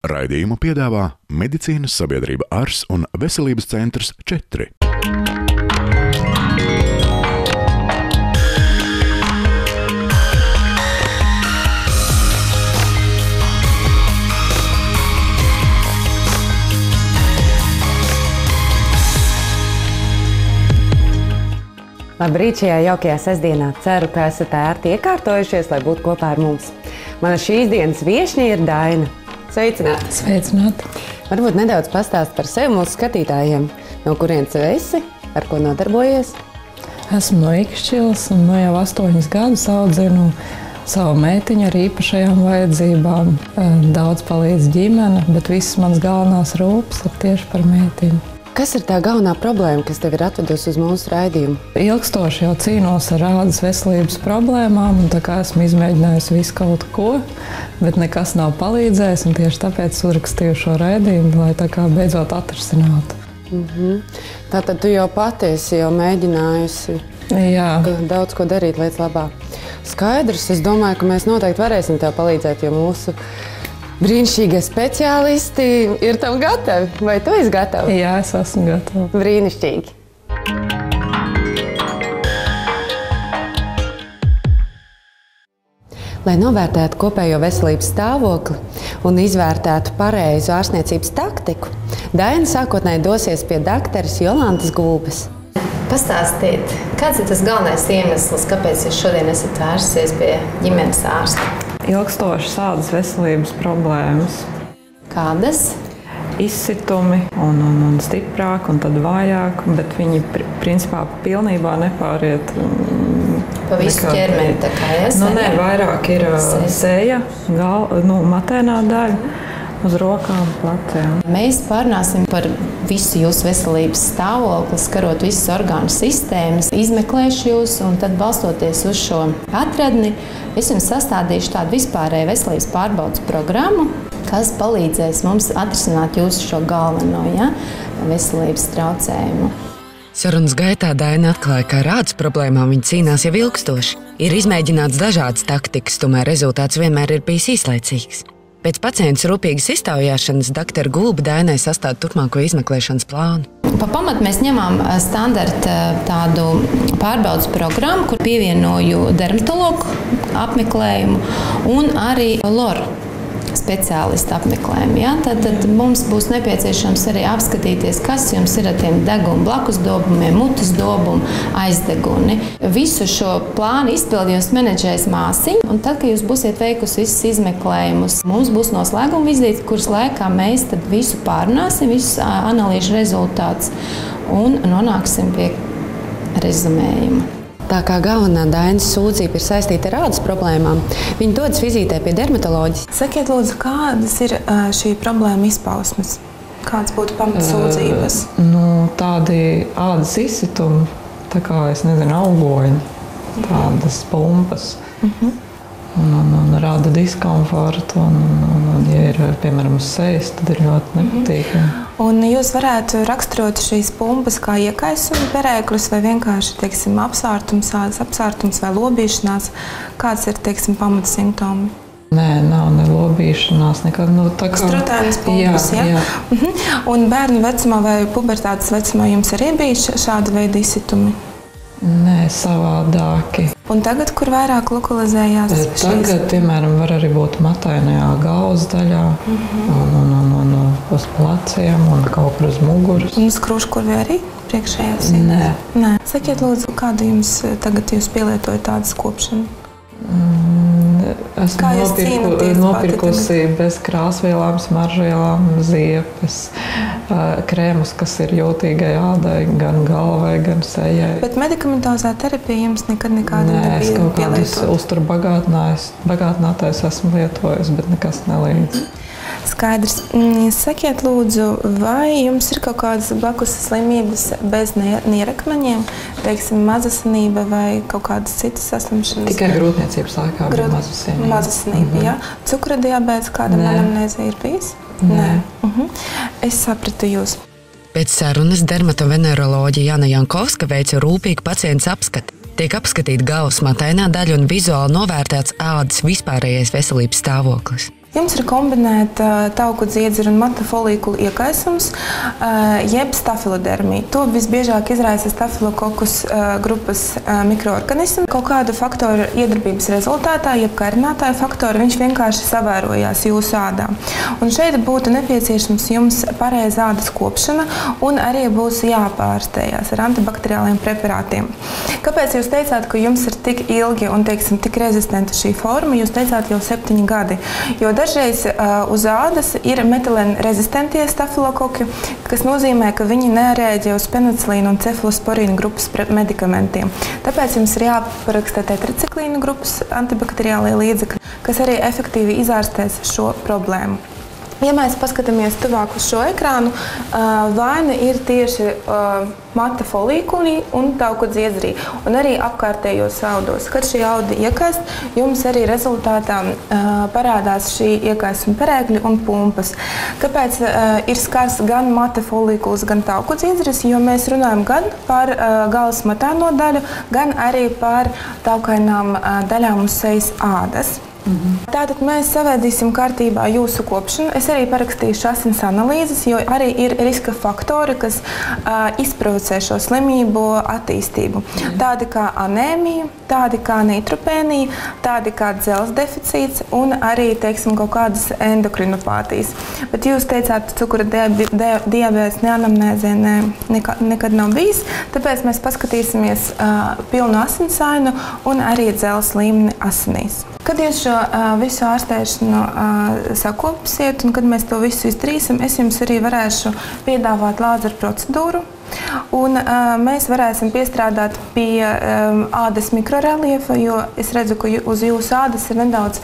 Raidījumu piedāvā Medicīnas sabiedrība Ars un Veselības centrs 4. Labrīt šajā jaukajā sestdienā. Ceru, ka esat ērti iekārtojušies, lai būtu kopā ar mums. Mana šīs dienas viešņa ir Daina. Sveicināti! Sveicināti! Varbūt nedaudz pastāst par sevi mūsu skatītājiem. No kurienes esi? Ar ko nodarbojies? Esmu no Ikšķilas un jau 8 gadus audzinu savu meitiņu ar īpašajām vajadzībām. Daudz palīdz ģimene, bet visas manas galvenās rūpes ir tieši par meitiņu. Kas ir tā galvenā problēma, kas tev ir atvedusi uz mūsu raidījumu? Ilgstoši jau cīnos ar ādas veselības problēmām, un tā kā esmu izmēģinājusi visu kaut ko, bet nekas nav palīdzējis, un tieši tāpēc uzrakstīju šo raidījumu, lai tā kā beidzot atrisinātu. Tātad tu jau pati esi mēģinājusi daudz ko darīt lietas labā. Skaidrs, es domāju, ka mēs noteikti varēsim tev palīdzēt, jo mūsu brīnišķīgie speciālisti ir tam gatavi. Vai tu esi gatava? Jā, es esmu gatava. Brīnišķīgi. Lai novērtētu kopējo veselības stāvokli un izvērtētu pareizu ārstniecības taktiku, Daina sākotnēji dosies pie dakteres Jolantas Gulbes. Pastāstiet, kāds ir tas galvenais iemesls, kāpēc jūs šodien esat vērsusies pie ģimenes ārsta? Ilgstošas ādas veselības problēmas. Kādas? Izsitumi un stiprāk, un tad vājāk, bet viņi principā pilnībā nepāriet. Pa visu ķermeni tā kā Nē, vairāk ir seja, matēnā daļa, uz rokām, pleciem. Mēs pārunāsim par visu jūsu veselības stāvokli, skarot visas orgānu sistēmas, izmeklēšu jūs, un tad balstoties uz šo atradni, es jums sastādīšu tādu vispārēju veselības pārbaudes programmu, kas palīdzēs mums atrisināt jūsu šo galveno veselības traucējumu. Sarunas gaitā Daina atklāja, ka ar ādas problēmām viņa cīnās jau ilgstoši. Ir izmēģināts dažādas taktikas, tomēr rezultāts vienmēr ir bijis īslaicīgs. Pēc pacientas rūpīgas iztaujāšanas daktera Gulbe Dainai sastāda turpmāko izmeklēšanas plānu. Pa pamatu mēs ņemām standarta tādu pārbaudas programmu, kur pievienoju dermatologu apmeklējumu un arī LOR speciālistu apmeklējumu. Tad mums būs nepieciešams arī apskatīties, kas jums ir ar tiem deguma blakus dobumiem, mutes dobumu, aizdeguni. Visu šo plānu izpildi jums menedžēs māsiņa, un tad, kad jūs būsiet veikusi visus izmeklējumus, mums būs noslēguma vizīte, kuras laikā mēs tad visu pārunāsim, visus analīžu rezultātus un nonāksim pie rezumējuma. Tā kā galvenā Dainas sūdzība ir saistīta ar ādas problēmām, viņa dodas vizītē pie dermatoloģijas. Sakiet, lūdzu, kādas ir šī problēma izpausmes? Kādas būtu pamatsūdzības? Tādi ādas izsitumi, tā kā, augoņi, tādas pumpas. Un rada diskomfortu, un ja ir, piemēram, uz sejas, tad ir ļoti nepatīkami. Un jūs varētu raksturot šīs pumpas kā iekaisuma perēklis vai vienkārši, apsārtums, ādas apsārtums vai lobīšanās? Kāds ir, pamatsimptomi? Nē, nav ne lobīšanās, nekad. Strutēnas pumpas, jā? Un bērnu vecumā vai pubertātes vecumā jums arī bija šāda veida izsitumi? Nē, savādāki. Un tagad, kur vairāk lokalizējās šīs? Tagad, piemēram, var arī būt matainajā galvas daļā, un uz pleciem, un kaut kur uz muguras. Un uz krūškurvi arī priekšējās? Nē. Sakiet, lūdzu, kādu jums tagad jūs pielietojat tādas kopšanu? Esmu nopirkusi bez krāsvielām, smaržvielām, ziepes, krēmus, kas ir jūtīgai ādai, gan galvai, gan sejai. Bet medikamentozā terapija jums nekad nekāda nebija pielietot? Nē, es kaut kādus uzturbagātinātājus esmu lietojis, bet nekas nelīdz. Skaidrs. Sakiet, lūdzu, vai jums ir kaut kādas blakus slimības bez nierakmeņiem, mazasinība vai kaut kādas citas saslimšanas? Tikai grūtniecības laikā bija mazasinība. Mazasinība, jā. Cukura diabēts kādam anamnēzē ir bijis? Nē. Es sapratu jūs. Pēc sarunas dermatoveneroloģe Jana Jankovska veica rūpīgu pacients apskati. Tiek apskatīta galvas matainā daļa un vizuāli novērtēts ādas vispārējais veselības stāvoklis. Jums ir kombinēta tauku dziedzera un mata folikula iekaisums, jeb stafilodermija. To visbiežāk izraisa stafilokokus grupas mikroorganismi. Kaut kādu faktoru iedarbības rezultātā, jeb karinātāju faktoru, viņš vienkārši savērojās jūsu ādā. Un šeit būtu nepieciešams jums pareiza ādas kopšana un arī būs jāpārstējās ar antibakteriāliem preparātiem. Kāpēc jūs teicāt, ka jums ir tik ilgi un, teiksim, tik rezistenta šī forma? Jūs teicāt jau 7 gadi. Jo dažreiz uz ādas ir metilēna rezistentie stafilokoki, kas nozīmē, ka viņi nereaģē uz penicilīnu un cefalosporīnu grupas medikamentiem. Tāpēc jums ir jāparaksta tetriciklīnu grupas antibakteriālie līdzekļi, kas arī efektīvi izārstēs šo problēmu. Ja mēs paskatāmies tuvāk uz šo ekrānu, vaina ir tieši mata folikulī un tauku dziedzerī, un arī apkārtējos audos. Kad šī auda iekaist, jums arī rezultātā parādās šī iekaisuma perēkļi un pumpas. Kāpēc ir skars gan mata folikulas, gan tauku dziedzeris? Jo mēs runājam gan par galvas matāno daļu, gan arī par taukainām daļām uz sejas ādas. Tātad mēs savēdīsim kārtībā jūsu kopšanu. Es arī parakstīšu asins analīzes, jo arī ir riska faktori, kas izprovocē šo slimību attīstību. Tādi kā anēmija, tādi kā neitropēnija, tādi kā dzelzs deficīts un arī, teiksim, kaut kādas endokrinopātijas. Bet jūs teicāt, cukura diabēts neanamnēzē nekad nav bijis, tāpēc mēs paskatīsimies pilnu asinsainu un arī dzelzs līmeni asinīs. Kad jūs šo visu ārstēšanu sakopsiet un kad mēs to visu izdarīsim, es jums arī varēšu piedāvāt lāzeru procedūru. Un mēs varēsim piestrādāt pie ādas mikroreliefa, jo es redzu, ka uz jūsu ādas ir nedaudz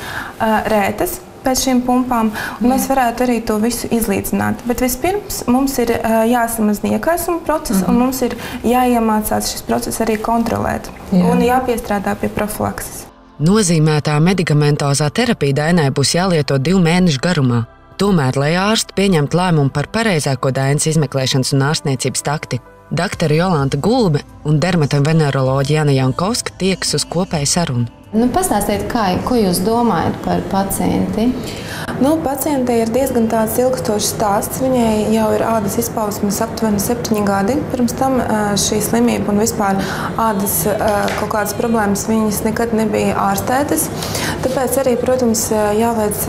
rētas pēc šīm pumpām, un mēs varētu arī to visu izlīdzināt. Bet vispirms mums ir jāsamazina iekaisuma process, un mums ir jāiemācās šis process arī kontrolēt un jāpiestrādā pie profilakses. Nozīmētā medikamentozā terapija Dainai būs jālieto 2 mēnešu garumā. Tomēr, lai ārsti pieņemtu lēmumu par pareizāko Dainas izmeklēšanas un ārstniecības taktiku, doktora Jolanta Gulbe un dermatoveneroloģe Jana Jankovska tiekas uz kopēju sarunu. Pastāstiet, ko jūs domājat par pacienti? Pacientei ir diezgan tāds ilgstošs stāsts. Viņai jau ir ādas izpausmes aptuveni 7 gadi. Pirms tam šī slimība un vispār ādas kaut kādas problēmas viņas nekad nebija ārstētas. Tāpēc arī, protams, jāveic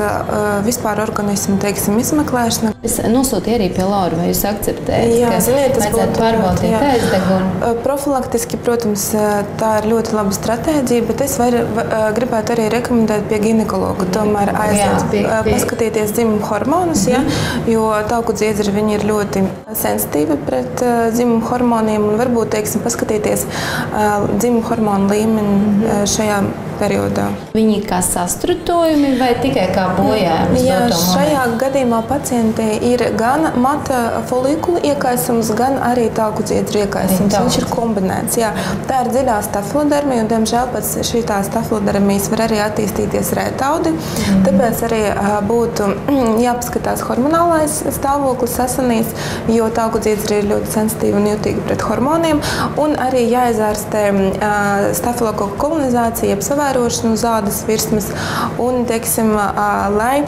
vispār organismu, teiksim, izmeklēšana. Es nosūtīju arī pie Laura, vai jūs akceptējat? Jā, ziniet, tas būtu pārbaudīt aizdegunu. Profilaktiski, protams, tā ir ļoti laba stratēģija, bet es gribētu arī rekomendēt pie ginekologa. Tomēr aiziet paskatīties dzimumu hormonus, jo tauku dziedzeri viņi ir ļoti sensitīvi pret dzimumu hormoniem un varbūt, teiksim, paskatīties dzimumu hormonu līmeni šajā periodā. Viņi kā sastrutojumi vai tikai kā bojājums? Jā, šajā gadījumā pacientei ir gan mata folikula iekaisums, gan arī tauku dziedzera iekaisums. Viņš ir kombinēts. Jā. Tā ir dziļā stafilodermija, un, diemžēl, pēc šī stafilodermijas var arī attīstīties rētaudi. Tāpēc arī būtu jāpaskatās hormonālais stāvoklis asinīs, jo tauku dziedzera ir ļoti sensitīva un jutīga pret hormoniem, un arī jāizārstē stafilokoku kolonizācija, jeb savērošana uz ādas virsmas, un, teiksim, lai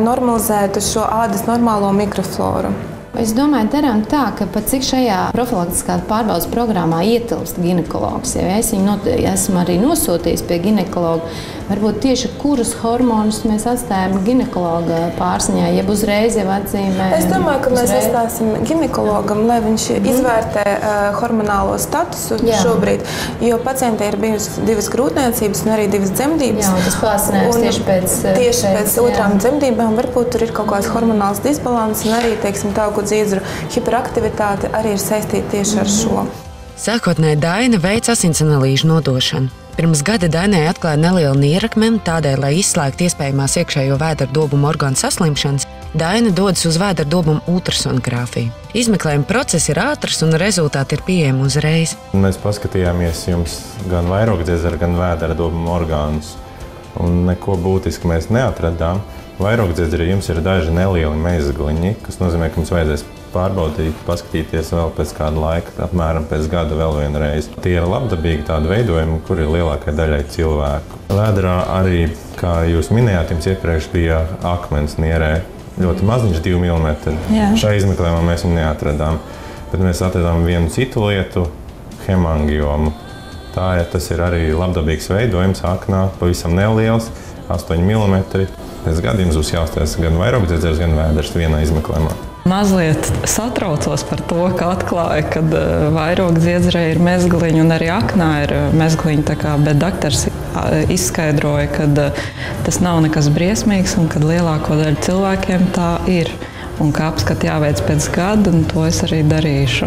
normalizētu šo ādas normālo mikrofloru. Es domāju, darām tā, ka pat cik šajā profilaktiskā pārbaudas programmā ietilpst ginekologs. Ja es viņu esmu arī nosūtījis pie ginekologa, varbūt tieši kurus hormonus mēs atstājam ginekologa pārziņā, jeb uzreiz jau atzīmē? Es domāju, ka mēs atstāsim ginekologam, lai viņš izvērtē hormonālo statusu šobrīd, jo pacientei ir bijusi 2 grūtniecības un arī 2 dzemdības. Jā, tas pārzinājums tieši pēc otrām dzemdībām varbūt tur ir kaut kāds hormonāls disbalans un arī, teiksim, tauku dziedzera hiperaktivitāte arī ir saistīta tieši ar šo. Sākotnēji Daina veic asins analīžu nodošanu. Pirms gada Dainai atklāja nelielu nierakmeni, tādēļ, lai izslēgtu iespējamās iekšējo vēdera dobumu orgānu saslimšanas, Daina dodas uz vēdera dobumu ultrasonogrāfiju. Izmeklējuma process ir ātrs un rezultāti ir pieejami uzreiz. Mēs paskatījāmies jums gan vairogdziedzera, gan vēdera dobumu orgānus, un neko būtiski mēs neatradām. Vairogdziedzerī jums ir daži nelieli mezgliņi, kas nozīmē, ka mums vajadzēs pārbaudīt, paskatīties vēl pēc kāda laika, apmēram pēc gada vēl vienreiz. Tie ir labdabīgi tādi veidojumi, kur ir lielākai daļai cilvēku. Vēderā arī, kā jūs minējāt, jums iepriekš bija akmens nierē. Ļoti maziņš, 2 mm. Šai izmeklējumā mēs viņu neatradām. Bet mēs atradām vienu citu lietu, hemangiomu. Tas ir arī labdabīgs veidojums, aknā, pavisam neliels, 8 mm. Pēc gada jums būs jāuztais gan vairogdziedzers, gan vēders vienā izmeklējumā. Mazliet satraucos par to, ka atklāja, ka vairogdziedzerē ir mezgliņi un arī aknā ir mezgliņi. Bet doktors izskaidroja, ka tas nav nekas briesmīgs un ka lielāko daļu cilvēkiem tā ir. Un ka apskati jāveic pēc gada, un to es arī darīšu.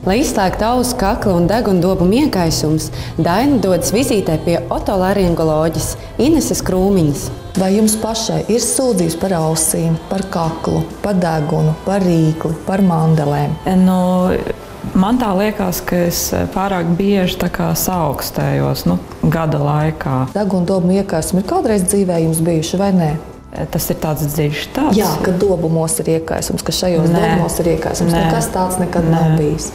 Lai izslēgtu ausu, kakla un degundobumu iekaisums, Daina dodas vizītē pie otolaringoloģes Ineses Krūmiņas. Vai jums pašai ir sūdzības par ausīm, par kaklu, par degunu, par rīkli, par mandelēm? Man tā liekas, ka es pārāk bieži saaugstējos gada laikā. Degundobumu iekaisumi ir kādreiz dzīvē jums bijuši vai nē? Tas ir tāds dziļš tāds. Jā, ka dobumos ir iekaisums, ka šajos dobumos ir iekaisums. Nekas tāds nekad nav bijis.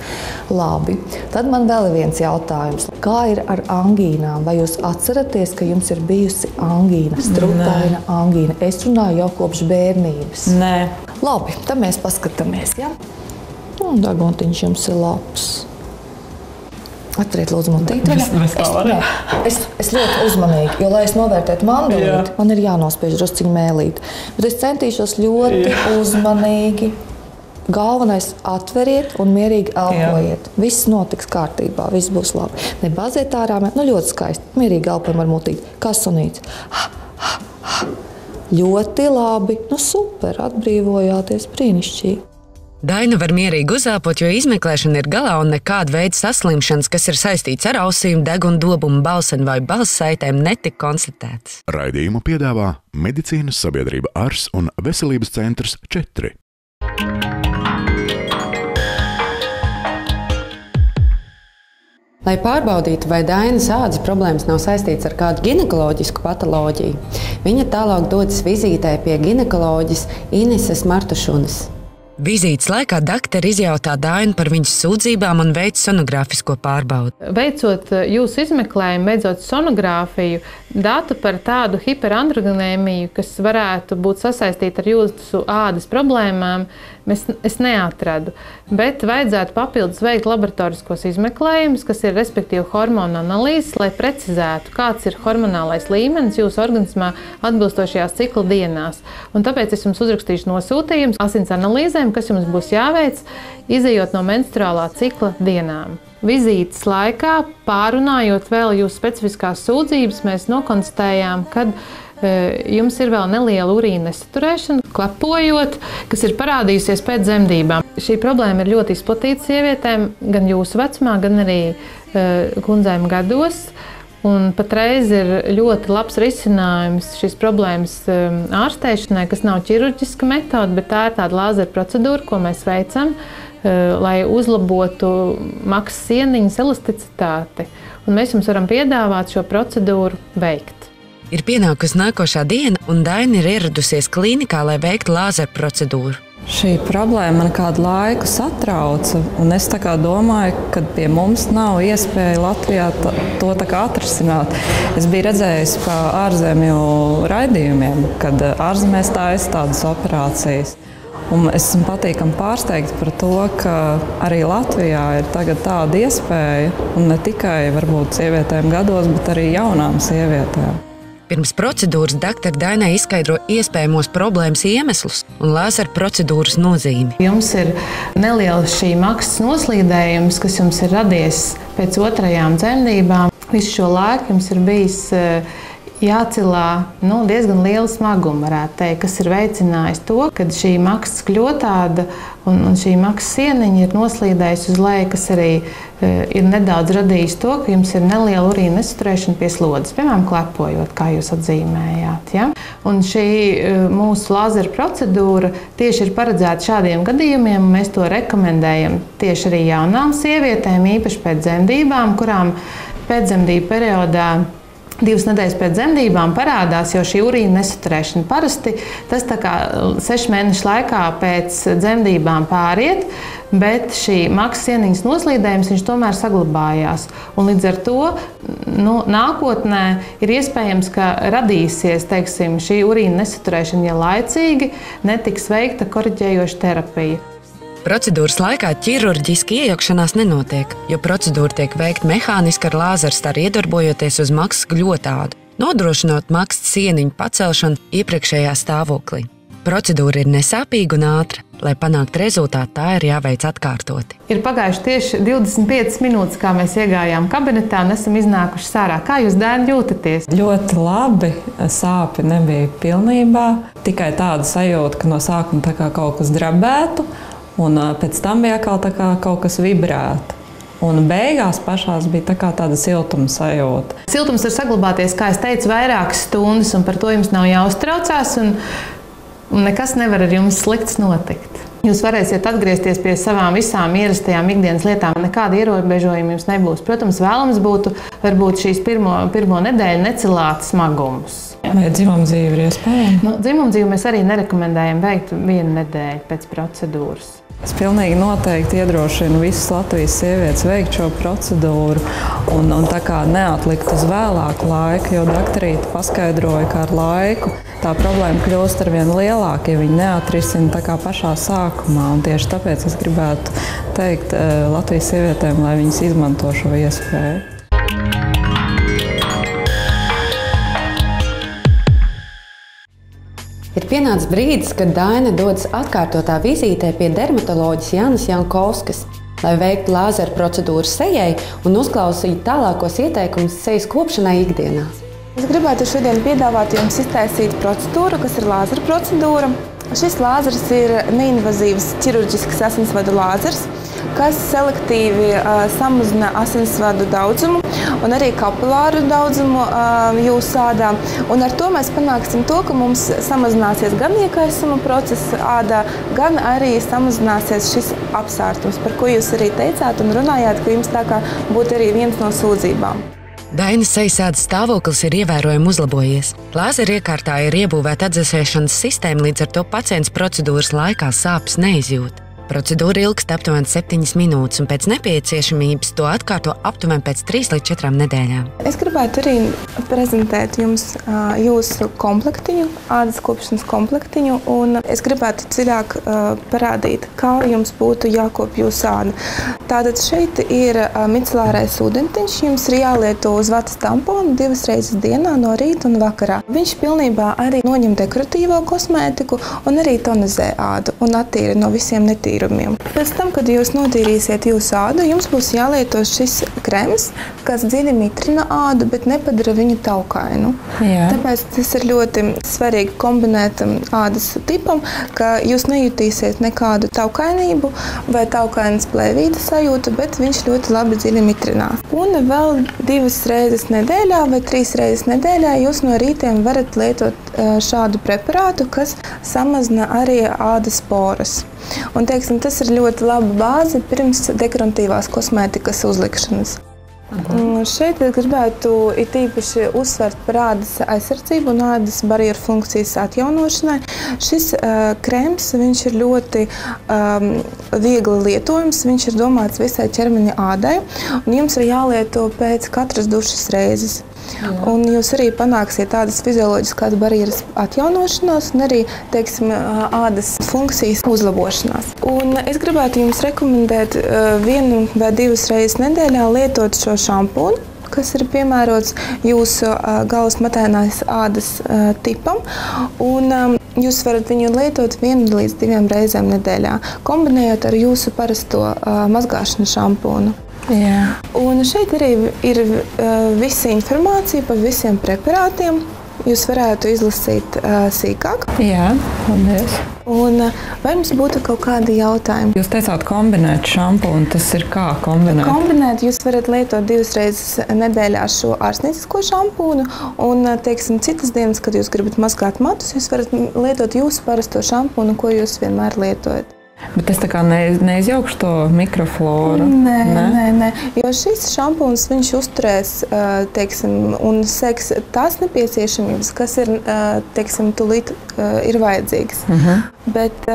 Labi, tad man vēl ir viens jautājums. Kā ir ar angīnām? Vai jūs atceraties, ka jums ir bijusi angīna, strutaina angīna? Es runāju jau kopš bērnības. Nē. Labi, tad mēs paskatāmies, ja? Un daguntiņš jums ir labs. Atveriet, lūdzu, mutīti. Es ļoti uzmanīgi, jo, lai es novērtētu mandelīti, man ir jānospiež drusciņu mēlīti. Bet es centīšos ļoti uzmanīgi. Galvenais atveriet un mierīgi elpojiet. Viss notiks kārtībā, viss būs labi. Nebaziet ārā, ļoti skaisti. Mierīgi elpojam ar mutīti. Kā sunīts. Ļoti labi. Super, atbrīvojāties, brīnišķīgi. Daina var mierīgi uzelpot, jo izmeklēšana ir galā un nekāda veida saslimšanas, kas ir saistīts ar ausīm, degundobumu, balseni vai balssaitēm, netika konstatētas. Raidījumu piedāvā Medicīnas sabiedrība ARS un Veselības centrs 4. Lai pārbaudītu, vai Dainas ādas problēmas nav saistītas ar kādu ginekoloģisku patoloģiju, viņa tālāk dodas vizītē pie ginekoloģes Ineses Martušunas. Vizītes laikā doktori izjautā Dainu par viņas sūdzībām un veic sonogrāfisko pārbaudi. Veicot jūsu izmeklējumu, beidzot sonogrāfiju, datu par tādu hiperandrogenēmiju, kas varētu būt sasaistīta ar jūsu ādas problēmām, es neatradu. Bet vajadzētu papildus veikt laboratoriskos izmeklējumus, kas ir respektīvi hormonu analīzes, lai precizētu, kāds ir hormonālais līmenis jūsu organismā atbilstošajās cikla dienās. Un tāpēc es jums uzrakstīšu nosūtījumus asins analīzēm, kas jums būs jāveic, izejot no menstruālā cikla dienām. Vizītes laikā, pārunājot vēl jūsu specifiskās sūdzības, mēs nokonstatējām, ka jums ir vēl neliela urīna nesaturēšana, klepojot, kas ir parādījusies pēc dzemdībām. Šī problēma ir ļoti izplatīta sievietēm, gan jūsu vecumā, gan arī kundzēm gados. Un patreiz ir ļoti labs risinājums šīs problēmas ārstēšanai, kas nav ķirurģiska metode, bet tā ir tāda lāzera procedūra, ko mēs veicam, lai uzlabotu maksas sieniņas elasticitāti. Un mēs jums varam piedāvāt šo procedūru veikt. Ir pienākusi nākošā diena, un Daina ir ieradusies klīnikā, lai veiktu lāzera procedūru. Šī problēma man kādu laiku satrauca, un es domāju, ka pie mums nav iespēja Latvijā to atrisināt. Es biju redzējis pa ārzemju raidījumiem, kad ārzemēs taisa tādas operācijas. Un es esmu patīkami pārsteigta par to, ka arī Latvijā ir tagad tāda iespēja, un ne tikai varbūt sievietēm gados, bet arī jaunām sievietēm. Pirms procedūras doktori Dainai izskaidro iespējamos problēmas iemeslus un lāzera procedūras nozīmi. Jums ir neliels šī maksas noslīdējums, kas jums ir radies pēc otrajām dzemdībām. Visu šo laiku jums ir bijis jācilā diezgan liela smaguma, varētu teikt, kas ir veicinājis to, ka šī maksas kļotāda un šī maksas sieniņa ir noslīdējusi uz leju, kas arī ir nedaudz radījis to, ka jums ir neliela urīna nesaturēšana pie slodes, piemēram, klepojot, kā jūs atzīmējāt. Ja? Un šī mūsu lāzera procedūra tieši ir paredzēta šādiem gadījumiem, un mēs to rekomendējam tieši arī jaunām sievietēm, īpaši pēc dzemdībām, kurām pēcdzemdību periodā 2 nedēļas pēc dzemdībām parādās jau šī urīna nesaturēšana. Parasti tas tā kā 6 mēnešu laikā pēc dzemdībām pāriet, bet šī maksas ieniņas noslīdējums viņš tomēr saglabājās. Un līdz ar to nākotnē ir iespējams, ka radīsies, teiksim, šī urīna nesaturēšana, ja laicīgi netiks veikta koriģējoša terapija. Procedūras laikā ķirurģiski iejaukšanās nenotiek, jo procedūra tiek veikta mehāniski ar lāzerstaru iedarbojoties uz maksas gļotādu, nodrošinot maksas ieniņu pacelšanu iepriekšējā stāvoklī. Procedūra ir nesāpīga un ātra. Lai panāktu rezultātu, tā ir jāveic atkārtoti. Ir pagājuši tieši 25 minūtes, kā mēs iegājām kabinetā un esam iznākuši sārā. Kā jūs, Daina, jūtaties? Ļoti labi. Sāpi nebija pilnībā. Tikai tāda sajūta, ka no sākuma tā kā kaut kas drabētu. Un pēc tam bija kaut kas vibrēta. Un beigās pašās bija tāda siltuma sajūta. Siltums var saglabāties, kā es teicu, vairākas stundas, un par to jums nav jāuztraucās, un nekas nevar ar jums slikts notikt. Jūs varēsiet atgriezties pie savām visām ierastajām ikdienas lietām. Nekāda ierobežojuma jums nebūs. Protams, vēlams būtu varbūt šīs pirmo nedēļu necelāt smagumus. Vai dzimumdzīve ir iespējama? Dzimumdzīvi mēs arī nerekomendējam veikt 1 nedēļu pēc procedūras. Es pilnīgi noteikti iedrošinu visas Latvijas sievietes veikt šo procedūru un tā kā neatlikt uz vēlāku laiku, jo doktorīte paskaidroja, ka ar laiku tā problēma kļūst arvien lielāka, ja viņi neatrisina tā kā pašā sākumā. Un tieši tāpēc es gribētu teikt Latvijas sievietēm, lai viņas izmanto šo iespēju. Ir pienācis brīdis, kad Daina dodas atkārtotā vizītē pie dermatoloģijas Jānis Jankovskas, lai veiktu lāzeru procedūru sejai un uzklausītu tālākos ieteikumus sejas kopšanai ikdienā. Es gribētu šodien piedāvāt jums iztaisīt procedūru, kas ir lāzera procedūra. Šis lāzers ir neinvazīvs ķirurģisks asinsvadu lāzers, kas selektīvi samazina asinsvadu daudzumu un arī kapilāru daudzumu jūsu ādā. Un ar to mēs panāksim to, ka mums samazināsies gan iekaisuma process ādā, gan arī samazināsies šis apsārtums, par ko jūs arī teicāt un runājāt, ka jums tā kā būtu arī viens no sūdzībām. Dainas sejasādas stāvoklis ir ievērojami uzlabojies. Lāzera iekārtā ir iebūvēta atdzesēšanas sistēma, līdz ar to pacients procedūras laikā sāpes neizjūt. Procedūra ilgst aptuveni 7 minūtes, un pēc nepieciešamības to atkārto aptuveni pēc 3 līdz 4 nedēļām. Es gribētu arī prezentēt jums jūsu komplektiņu, ādas kopšanas komplektiņu, un es gribētu dziļāk parādīt, kā jums būtu jākop jūsu āda. Tātad šeit ir micellārais ūdentiņš, jums ir jālieto uz vatas tamponu 2 reizes dienā no rīta un vakarā. Viņš pilnībā arī noņem dekoratīvo kosmētiku un arī tonizē ādu un attīra no visiem netīrumiem. Pēc tam, kad jūs notīrīsiet jūsu ādu, jums būs jālieto šis krems, kas dziļi mitrina ādu, bet nepadara viņu taukainu. Jā. Tāpēc tas ir ļoti svarīgi kombinēt ādas tipam, ka jūs nejutīsiet nekādu taukainību vai taukainas plēvītas sajūtu, bet viņš ļoti labi dziļi mitrinās. Un vēl 2 reizes nedēļā vai 3 reizes nedēļā jūs no rītiem varat lietot šādu preparātu, kas samazina arī ādas poras. Un, teiksim, tas ir ļoti laba bāze pirms dekoratīvās kosmētikas uzlikšanas. Šeit es gribētu it īpaši uzsvērt par ādas aizsardzību un ādas barjeru funkcijas atjaunošanai. Šis krems, viņš ir ļoti viegli lietojams, viņš ir domāts visai ķermeņa ādai, un jums ir jālieto pēc katras dušas reizes. Jā. Un jūs arī panāksiet tādas fizioloģiskās barjeras atjaunošanās un arī, teiksim, ādas funkcijas uzlabošanās. Un es gribētu jums rekomendēt 1 vai 2 reizes nedēļā lietot šo šampūnu, kas ir piemērots jūsu galvas matēnās ādas tipam. Un jūs varat viņu lietot 1 līdz 2 reizēm nedēļā, kombinējot ar jūsu parasto mazgāšanas šampūnu. Jā. Un šeit arī ir visa informācija par visiem preparātiem. Jūs varētu izlasīt sīkāk. Jā, paldies. Un vai jums būtu kaut kādi jautājumi? Jūs teicāt kombinēt šampūnu, tas ir kā kombinēt? Kombinēt jūs varat lietot 2 reizes nedēļā šo ārstniecisko šampūnu un, teiksim, citas dienas, kad jūs gribat mazgāt matus, jūs varat lietot jūsu parasto šampūnu, ko jūs vienmēr lietojat. Bet es tā kā neizjaukšu to mikrofloru. Nē. Jo šis šampūns, viņš uzturēs, teiksim, un seks tās nepieciešamības, kas ir, teiksim, tūlīt ir vajadzīgas. Bet,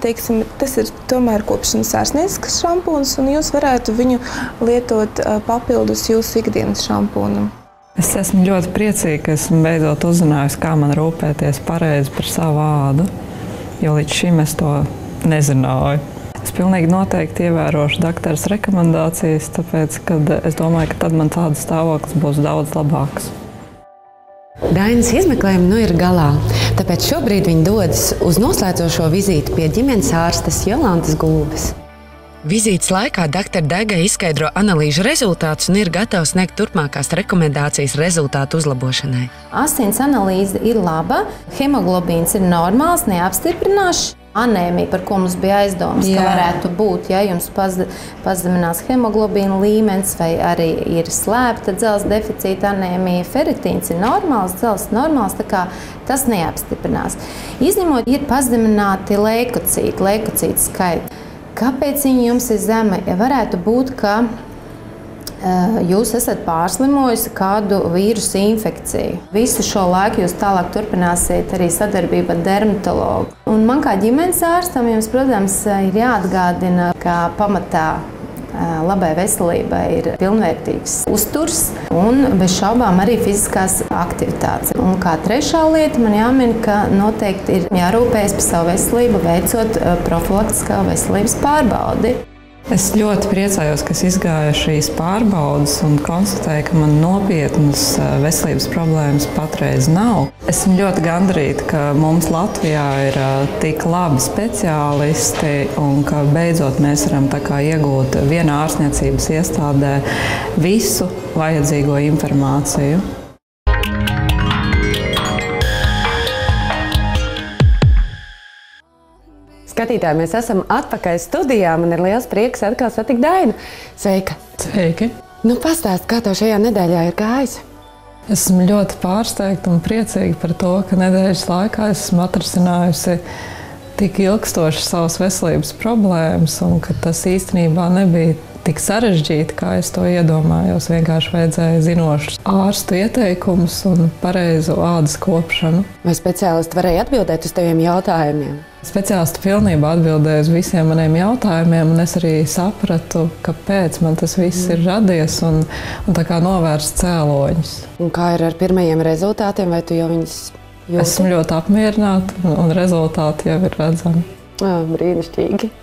teiksim, tas ir tomēr kopšanas ārstniecisks šampūns, un jūs varētu viņu lietot papildus jūsu ikdienas šampūnam. Es esmu ļoti priecīga, ka esmu beidzot uzzinājusi, kā man rūpēties pareizi par savu ādu, jo līdz šim es to nezināju. Es pilnīgi noteikti ievērošu doktoras rekomendācijas, tāpēc, kad es domāju, ka tad man tāds stāvoklis būs daudz labāks. Dainas izmeklējumi ir galā, tāpēc šobrīd viņi dodas uz noslēdzošo vizīti pie ģimenes ārstes Jolantas Gulbes. Vizītes laikā dr. Daiga izskaidro analīžu rezultātus un ir gatava sniegt turpmākās rekomendācijas rezultātu uzlabošanai. Asins analīze ir laba, hemoglobīns ir normāls, neapstiprināšs. Anēmija, par ko mums bija aizdomas, ka varētu būt, ja jums pazeminās hemoglobīna līmenis vai arī ir slēpta dzelzs deficīta anēmija, feritīns ir normāls, dzelzs normāls, tā kā tas neapstiprinās. Izņemot, ir pazemināti leikocītu skaiti. Kāpēc viņi jums ir zemi? Varētu būt, ka jūs esat pārslimojusi kādu vīrusu infekciju. Visu šo laiku jūs tālāk turpināsiet arī sadarbību ar dermatologu. Un man kā ģimenes ārstam jums, protams, ir jāatgādina, ka pamatā labai veselībai ir pilnvērtīgs uzturs un bez šaubām arī fiziskās aktivitātes. Un kā trešā lieta man jāmin, ka noteikti ir jārūpējas par savu veselību, veicot profilaktiskā veselības pārbaudi. Es ļoti priecājos, ka es izgāju šīs pārbaudes un konstatēju, ka man nopietnas veselības problēmas patreiz nav. Esmu ļoti gandarīta, ka mums Latvijā ir tik labi speciālisti un ka beidzot mēs varam tā kā iegūt vienā ārstniecības iestādē visu vajadzīgo informāciju. Skatītāji, mēs esam atpakaļ studijā. Man ir liels prieks atkal satikt Dainu. Sveika! Sveiki! Nu, pastāst, kā tev šajā nedēļā ir gājis? Esmu ļoti pārsteigta un priecīga par to, ka nedēļas laikā esmu atrisinājusi tik ilgstoši savas veselības problēmas un ka tas īstenībā nebija tik sarežģīti, kā es to iedomājos. Vienkārši vajadzēja zinošus ārstu ieteikumus un pareizu ādas kopšanu. Vai speciālisti varēja atbildēt uz taviem jautājumiem? Speciālisti pilnībā atbildēja uz visiem maniem jautājumiem, un es arī sapratu, kāpēc man tas viss ir radies un tā kā novērst cēloņus. Un kā ir ar pirmajiem rezultātiem, vai tu jau viņus jūti? Esmu ļoti apmierināta un rezultāti jau ir redzami. Brīnišķīgi.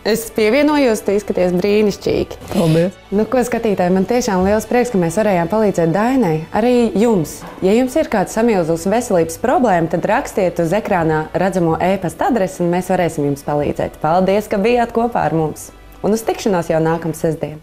Es pievienojos, tu izskaties brīnišķīgi. Paldies! Nu, ko skatītāji, man tiešām liels prieks, ka mēs varējām palīdzēt Dainai. Arī jums. Ja jums ir kāds samilzus veselības problēma, tad rakstiet uz ekrānā redzamo e-pasta adresi un mēs varēsim jums palīdzēt. Paldies, ka bijāt kopā ar mums. Un uz tikšanos jau nākamā sestdiena.